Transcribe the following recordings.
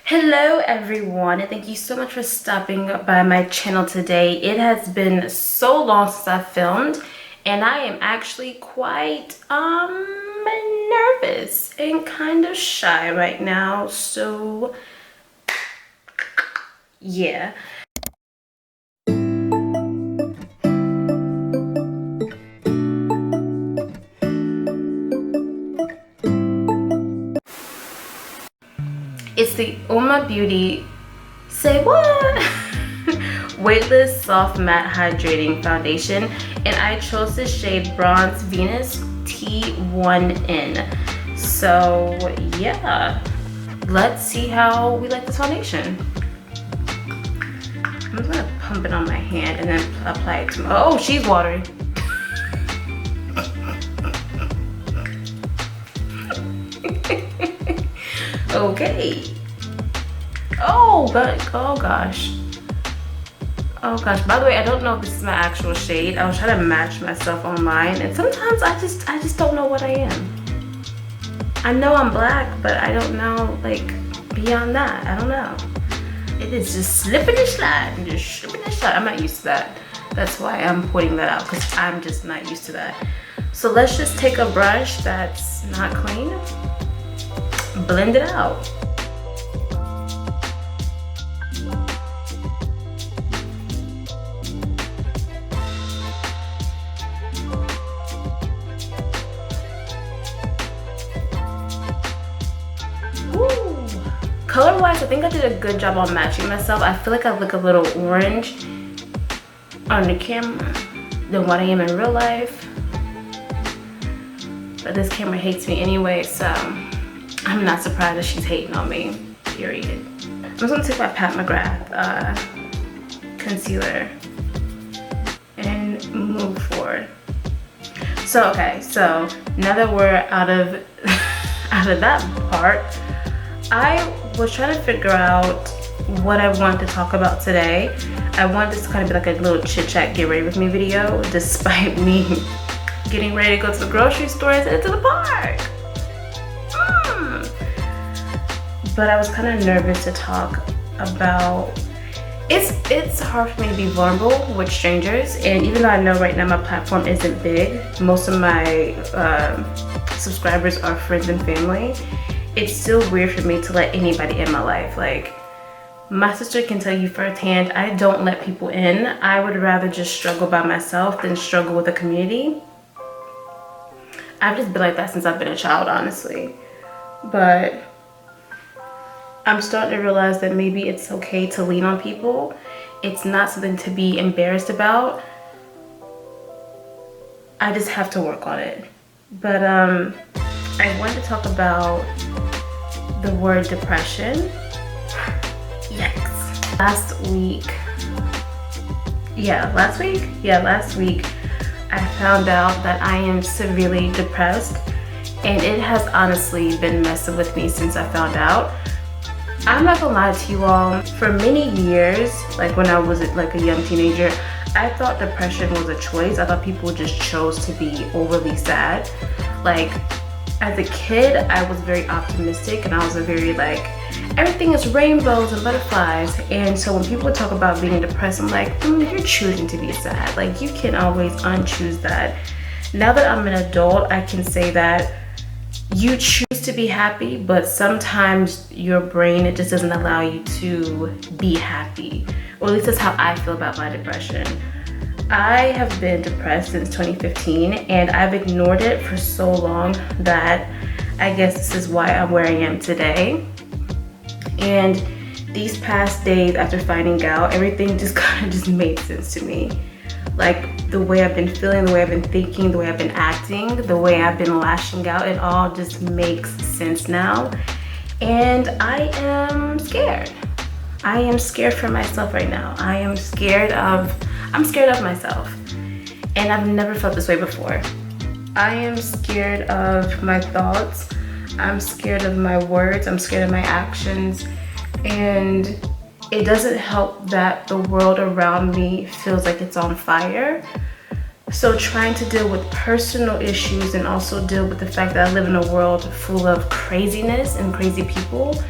Hello everyone, and thank you so much for stopping by my channel today. It has been so long since I filmed, and I am actually quite nervous and kind of shy right now. So yeah. It's the Uma Beauty, say what? Weightless Soft Matte Hydrating Foundation, and I chose the shade Bronze Venus T1N. So yeah, let's see how we like this foundation. I'm just gonna pump it on my hand and then apply it to my, oh, she's watery. Okay. Oh, but oh gosh. Oh gosh. By the way, I don't know if this is my actual shade. I was trying to match myself online, and sometimes I just don't know what I am. I know I'm black, but I don't know, like, beyond that. I don't know. It is just slipping and sliding, just slipping and sliding. I'm not used to that. That's why I'm pointing that out, because I'm just not used to that. So let's just take a brush that's not clean, blend it out. Color wise, I think I did a good job on matching myself. I feel like I look a little orange on the camera than what I am in real life, but this camera hates me anyway, so I'm not surprised that she's hating on me, period. I'm just gonna take my Pat McGrath concealer and move forward. So okay, so now that we're out of that part, I was trying to figure out what I want to talk about today. I want this to kind of be like a little chit chat, get ready with me video, despite me getting ready to go to the grocery store and to the park. But I was kind of nervous to talk about, it's hard for me to be vulnerable with strangers, and even though I know right now my platform isn't big, most of my subscribers are friends and family, it's still weird for me to let anybody in my life. Like, my sister can tell you firsthand, I don't let people in. I would rather just struggle by myself than struggle with a community. I've just been like that since I've been a child, honestly. But I'm starting to realize that maybe it's okay to lean on people. It's not something to be embarrassed about. I just have to work on it. But I want to talk about the word depression. Yikes. Last week, I found out that I am severely depressed, and it has honestly been messing with me since I found out. I'm not gonna lie to you all, for many years, like when I was like a young teenager, I thought depression was a choice. I thought people just chose to be overly sad. Like, as a kid, I was very optimistic, and I was a very like, everything is rainbows and butterflies. And so when people would talk about being depressed, I'm like, you're choosing to be sad. Like, you can always unchoose that. Now that I'm an adult, I can say that you choose to be happy, but sometimes your brain, it just doesn't allow you to be happy. Or at least that's how I feel about my depression. I have been depressed since 2015, and I've ignored it for so long that I guess this is why I'm where I am today. And these past days after finding out, everything just kind of just made sense to me. Like, the way I've been feeling, the way I've been thinking, the way I've been acting, the way I've been lashing out, it all just makes sense now. And I am scared. I am scared for myself right now. I'm scared of myself. And I've never felt this way before. I am scared of my thoughts. I'm scared of my words. I'm scared of my actions. And it doesn't help that the world around me feels like it's on fire. So trying to deal with personal issues and also deal with the fact that I live in a world full of craziness and crazy people,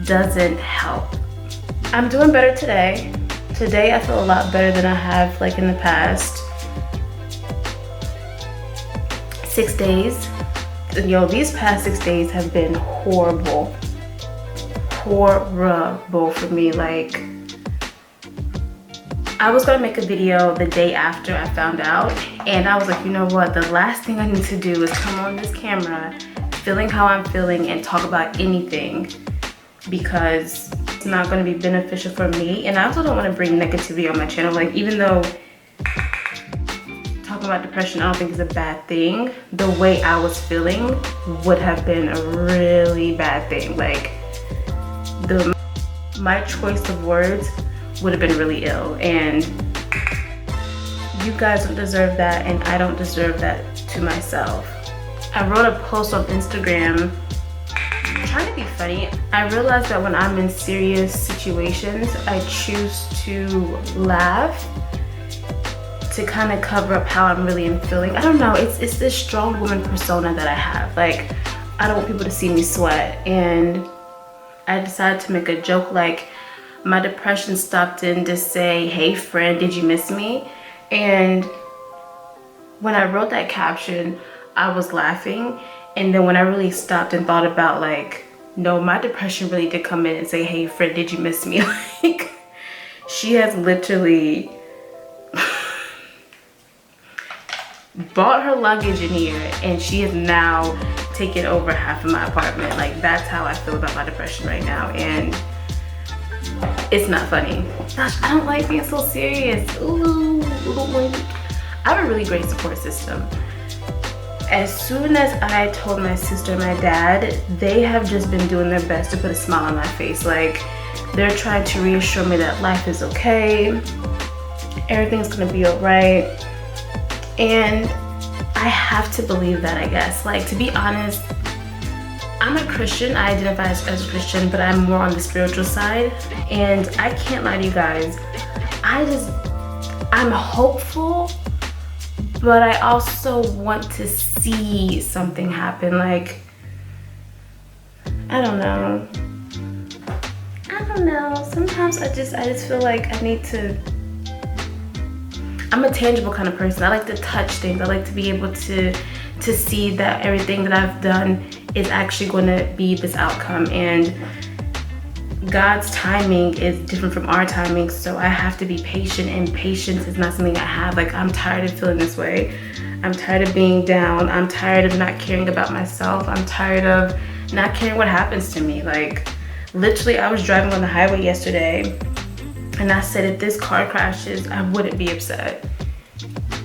doesn't help. I'm doing better today. Today I feel a lot better than I have like in the past 6 days. Yo, these past 6 days have been horrible. Horrible for me. Like, I was gonna make a video the day after I found out, and I was like, you know what, the last thing I need to do is come on this camera feeling how I'm feeling and talk about anything, because it's not going to be beneficial for me. And I also don't want to bring negativity on my channel. Like, even though talking about depression I don't think is a bad thing, the way I was feeling would have been a really bad thing. Like, my choice of words would have been really ill, and you guys don't deserve that, and I don't deserve that to myself. I wrote a post on Instagram trying to be funny. I realized that when I'm in serious situations, I choose to laugh to kind of cover up how I'm really feeling. I don't know, it's this strong woman persona that I have. Like, I don't want people to see me sweat, and I decided to make a joke like, my depression stopped in to say, hey friend, did you miss me? And when I wrote that caption, I was laughing, and then when I really stopped and thought about, like, no, my depression really did come in and say, hey friend, did you miss me? Like, she has literally bought her luggage in here, and she has now taken over half of my apartment. Like, that's how I feel about my depression right now, and it's not funny. Gosh, I don't like being so serious. Ooh, I have a really great support system. As soon as I told my sister and my dad, they have just been doing their best to put a smile on my face. Like, they're trying to reassure me that life is okay, everything's gonna be all right. And I have to believe that, I guess. Like, to be honest, I'm a Christian. I identify as a Christian, but I'm more on the spiritual side. And I can't lie to you guys, I'm hopeful, but I also want to see something happen. Like, I don't know. Sometimes I just feel like I need to, I'm a tangible kind of person. I like to touch things. I like to be able to see that everything that I've done is actually going to be this outcome. And God's timing is different from our timing, so I have to be patient, and patience is not something I have. Like, I'm tired of feeling this way. I'm tired of being down. I'm tired of not caring about myself. I'm tired of not caring what happens to me. Like, literally, I was driving on the highway yesterday, and I said, if this car crashes, I wouldn't be upset.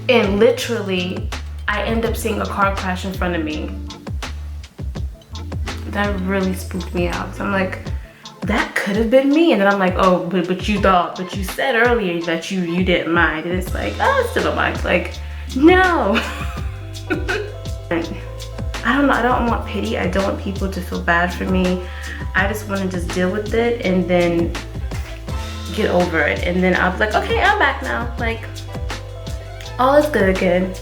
And literally, I end up seeing a car crash in front of me. That really spooked me out. So I'm like, that could have been me. And then I'm like, oh, but you said earlier that you didn't mind. And it's like, oh, I still don't mind. Like, no. I don't know, I don't want pity. I don't want people to feel bad for me. I just want to just deal with it and then get over it. And then I'll be like, okay, I'm back now. Like, all is good again.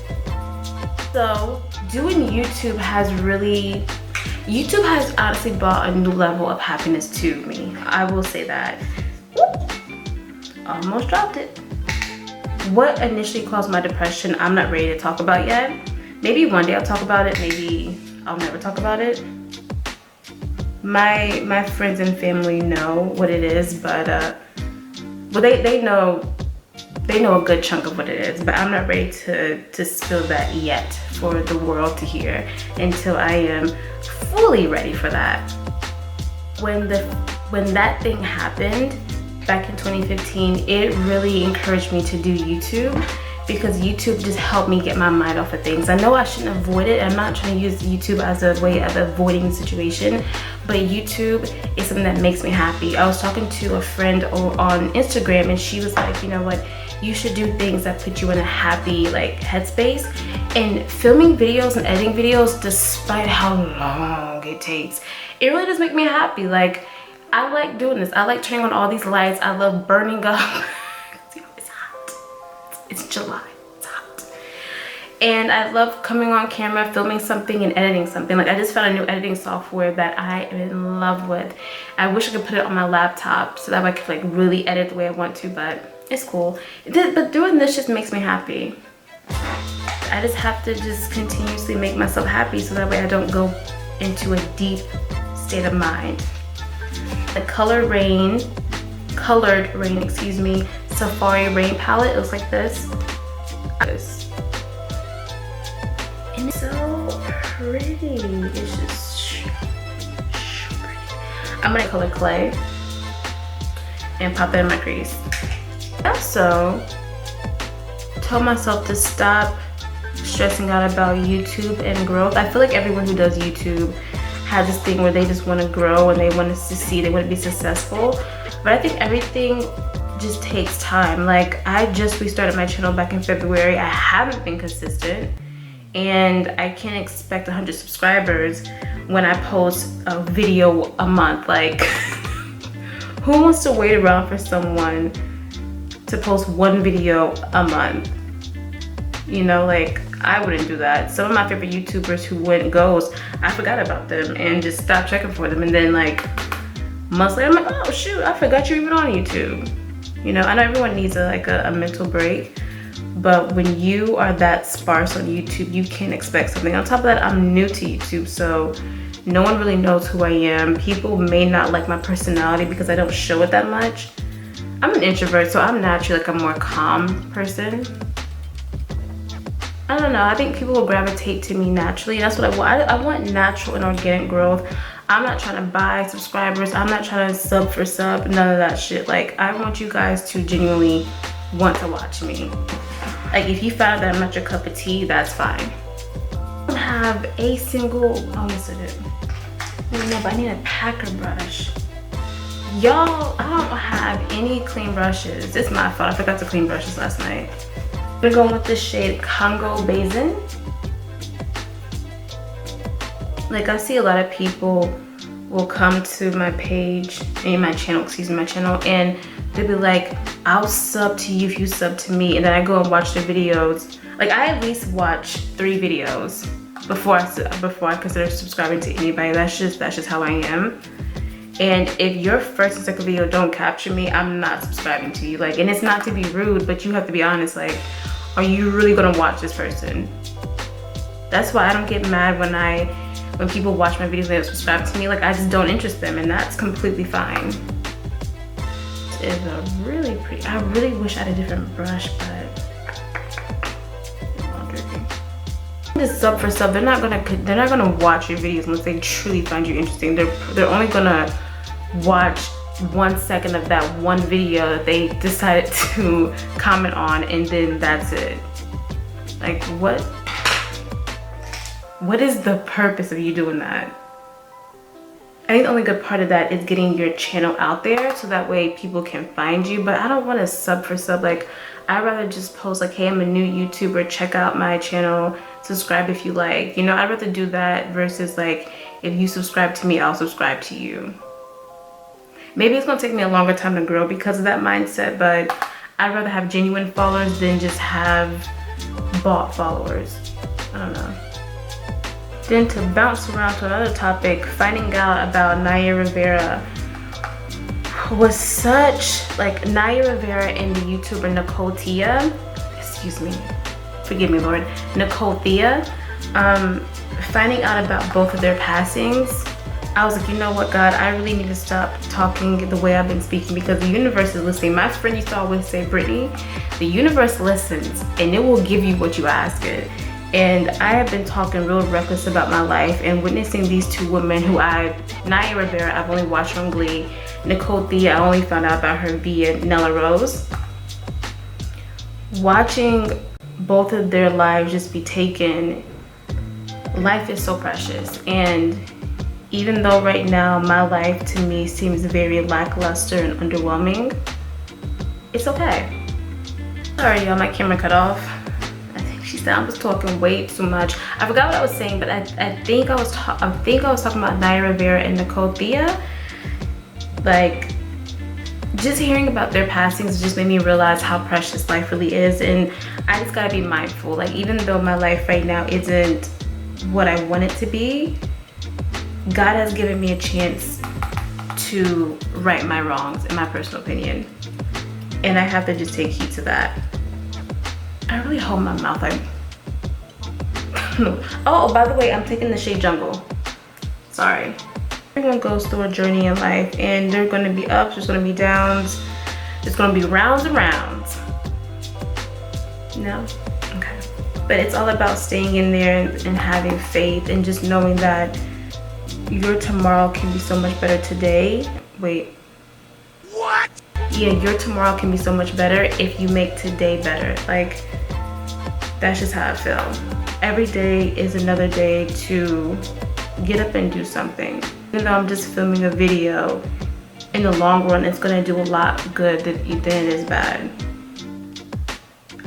So doing YouTube has honestly brought a new level of happiness to me. I will say that. Almost dropped it. What initially caused my depression, I'm not ready to talk about yet. Maybe one day I'll talk about it, maybe I'll never talk about it. My friends and family know what it is, but well, they know a good chunk of what it is, but I'm not ready to spill that yet for the world to hear until I am fully ready for that. When that thing happened back in 2015, it really encouraged me to do YouTube, because YouTube just helped me get my mind off of things. I know I shouldn't avoid it. I'm not trying to use YouTube as a way of avoiding the situation, but YouTube is something that makes me happy. I was talking to a friend on Instagram, and she was like, you know what, you should do things that put you in a happy, like, headspace. And filming videos and editing videos, despite how long it takes, it really does make me happy. Like, I like doing this. I like turning on all these lights. I love burning up. It's hot. It's July. It's hot. And I love coming on camera, filming something and editing something. Like I just found a new editing software that I am in love with. I wish I could put it on my laptop so that way I could like really edit the way I want to, but it's cool. But doing this just makes me happy. I just have to just continuously make myself happy so that way I don't go into a deep state of mind. The Colored Rain, excuse me, Safari Rain palette. It looks like this. And it's so pretty. It's just pretty. I'm gonna color clay and pop that in my crease. I also told myself to stop stressing out about YouTube and growth. I feel like everyone who does YouTube has this thing where they just want to grow and they want to succeed, they want to be successful. But I think everything just takes time. Like I just restarted my channel back in February. I haven't been consistent. And I can't expect 100 subscribers when I post a video a month. Like, who wants to wait around for someone to post one video a month? You know, like, I wouldn't do that. Some of my favorite YouTubers who went ghost, I forgot about them and just stopped checking for them. And then like, months later, I'm like, oh shoot, I forgot you're even on YouTube. You know, I know everyone needs a mental break. But when you are that sparse on YouTube, you can expect something. On top of that, I'm new to YouTube, so no one really knows who I am. People may not like my personality because I don't show it that much. I'm an introvert, so I'm naturally like a more calm person. I don't know, I think people will gravitate to me naturally. That's what I want. I want natural and organic growth. I'm not trying to buy subscribers. I'm not trying to sub for sub, none of that shit. Like, I want you guys to genuinely want to watch me. Like if you found that I'm not your cup of tea, that's fine. I don't have a single, oh yes I do. No, but I need a packer brush. Y'all, I don't have any clean brushes. It's my fault, I forgot to clean brushes last night. We're going with the shade Congo Basin. Like I see a lot of people will come to my page, my channel, and they'll be like, I'll sub to you if you sub to me. And then I go and watch the videos. Like I at least watch 3 videos before I consider subscribing to anybody. That's just how I am. And if your first and second video don't capture me, I'm not subscribing to you. Like, and it's not to be rude, but you have to be honest. Like, are you really gonna watch this person? That's why I don't get mad when people watch my videos and they don't subscribe to me. Like, I just don't interest them, and that's completely fine. Is a really pretty. I really wish I had a different brush, but I'm drinking. Just sub for sub. They're not gonna watch your videos unless they truly find you interesting. They're only gonna watch 1 second of that one video that they decided to comment on, and then that's it. Like what is the purpose of you doing that? I think the only good part of that is getting your channel out there so that way people can find you. But I don't want to sub for sub. Like, I'd rather just post like, hey, I'm a new YouTuber, check out my channel, subscribe if you like. You know, I'd rather do that versus like, if you subscribe to me, I'll subscribe to you. Maybe it's gonna take me a longer time to grow because of that mindset, but I'd rather have genuine followers than just have bought followers. I don't know. Then to bounce around to another topic, finding out about Naya Rivera was such, like Naya Rivera and the YouTuber Nicole Thea, excuse me, forgive me Lord, Nicole Thea, finding out about both of their passings, I was like, you know what, God, I really need to stop talking the way I've been speaking because the universe is listening. My friend used to always say, Brittany, the universe listens and it will give you what you ask it. And I have been talking real reckless about my life and witnessing these 2 women who Naya Rivera, I've only watched on Glee. Nicole Thea, I only found out about her via Nella Rose. Watching both of their lives just be taken, life is so precious. And even though right now my life to me seems very lackluster and underwhelming, it's okay. Sorry y'all, my camera cut off. She said I was talking way too much. I forgot what I was saying, but I think I was talking about Naya Rivera and Nicole Thea. Like, just hearing about their passings just made me realize how precious life really is, and I just gotta be mindful. Like, even though my life right now isn't what I want it to be, God has given me a chance to right my wrongs, in my personal opinion, and I have to just take heed to that. I really hold my mouth. Oh, by the way, I'm taking the shade Jungle. Sorry. Everyone goes through a journey in life, and there are going to be ups, there's going to be downs, there's going to be rounds and rounds. No? Okay. But it's all about staying in there and having faith, and just knowing that your tomorrow can be so much better today. Wait. What? Yeah, your tomorrow can be so much better if you make today better. Like, that's just how I feel. Every day is another day to get up and do something. Even though I'm just filming a video, in the long run, it's gonna do a lot good than it is bad.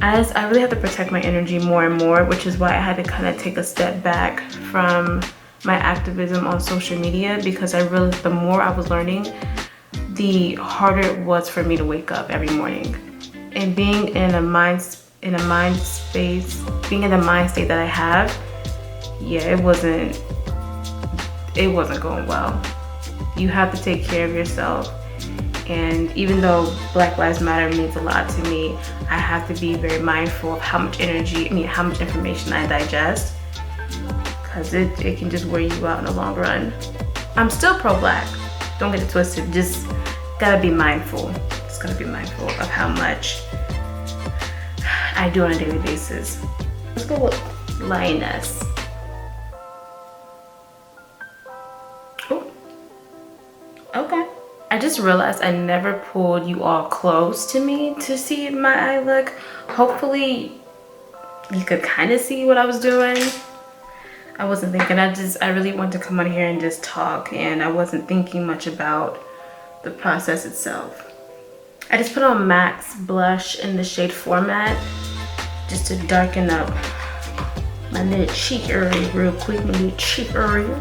I really have to protect my energy more and more, which is why I had to kind of take a step back from my activism on social media, because I realized the more I was learning, the harder it was for me to wake up every morning. And being in a mind state that I have, yeah, it wasn't going well. You have to take care of yourself, and even though Black Lives Matter means a lot to me, I have to be very mindful of how much information I digest, because it can just wear you out in the long run. I'm still pro-Black, don't get it twisted, just gotta be mindful. Just gotta be mindful of how much I do on a daily basis. Let's go with Lioness. Oh, okay. I just realized I never pulled you all close to me to see my eye look. Hopefully you could kind of see what I was doing. I wasn't thinking, I really wanted to come on here and just talk, and I wasn't thinking much about the process itself. I just put on MAC's blush in the shade Format just to darken up my little cheek area real quick, my little cheek area.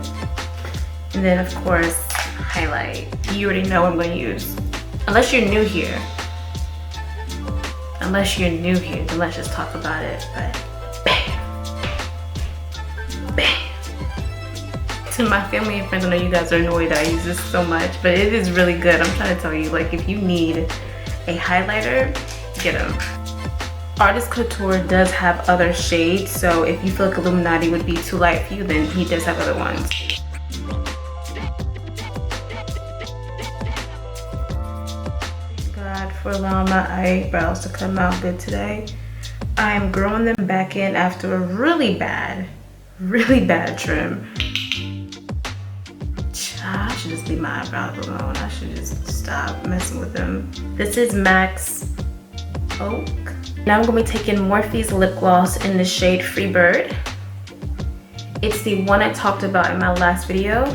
And then of course, highlight. You already know what I'm gonna use. Unless you're new here, then let's just talk about it. But bam, bam. To my family and friends, I know you guys are annoyed that I use this so much, but it is really good. I'm trying to tell you, like, if you need a highlighter, get them. Artist Couture does have other shades, so if you feel like Illuminati would be too light for you, then he does have other ones. God for allowing my eyebrows to come out good today. I am growing them back in after a really bad trim. I should just leave my eyebrows alone. I should just stop messing with them. This is MAC's Oak. Now I'm going to be taking Morphe's lip gloss in the shade Freebird. It's the one I talked about in my last video,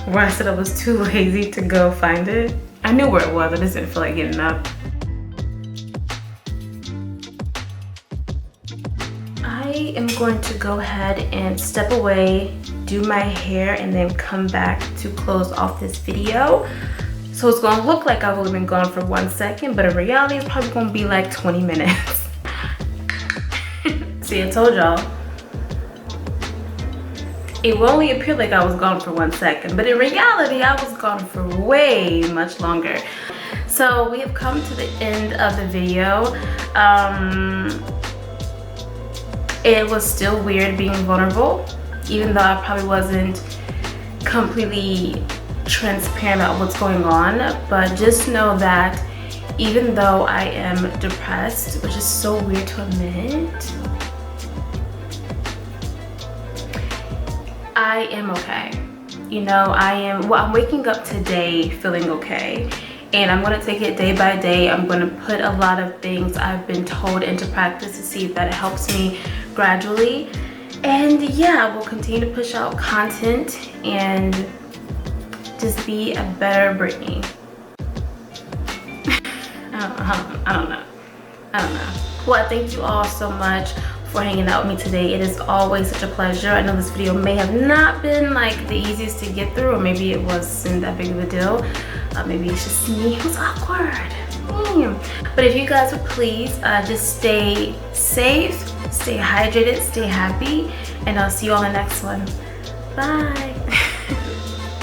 where I said I was too lazy to go find it. I knew where it was, I just didn't feel like getting up. I am going to go ahead and step away, do my hair, and then come back to close off this video. So it's gonna look like I've only been gone for 1 second, but in reality, it's probably gonna be like 20 minutes. See, I told y'all. It will only appear like I was gone for 1 second, but in reality, I was gone for way much longer. So we have come to the end of the video. It was still weird being vulnerable, even though I probably wasn't completely transparent about what's going on. But just know that even though I am depressed, which is so weird to admit, I am okay. You know, I'm waking up today feeling okay. And I'm gonna take it day by day. I'm gonna put a lot of things I've been told into practice to see if that helps me gradually. And yeah, we'll continue to push out content and just be a better Brittany. I don't know. Well, thank you all so much for hanging out with me today. It is always such a pleasure. I know this video may have not been like the easiest to get through, or maybe it wasn't that big of a deal. Maybe it's just me who's awkward. But if you guys would please just stay safe, stay hydrated, stay happy, and I'll see you on the next one. Bye.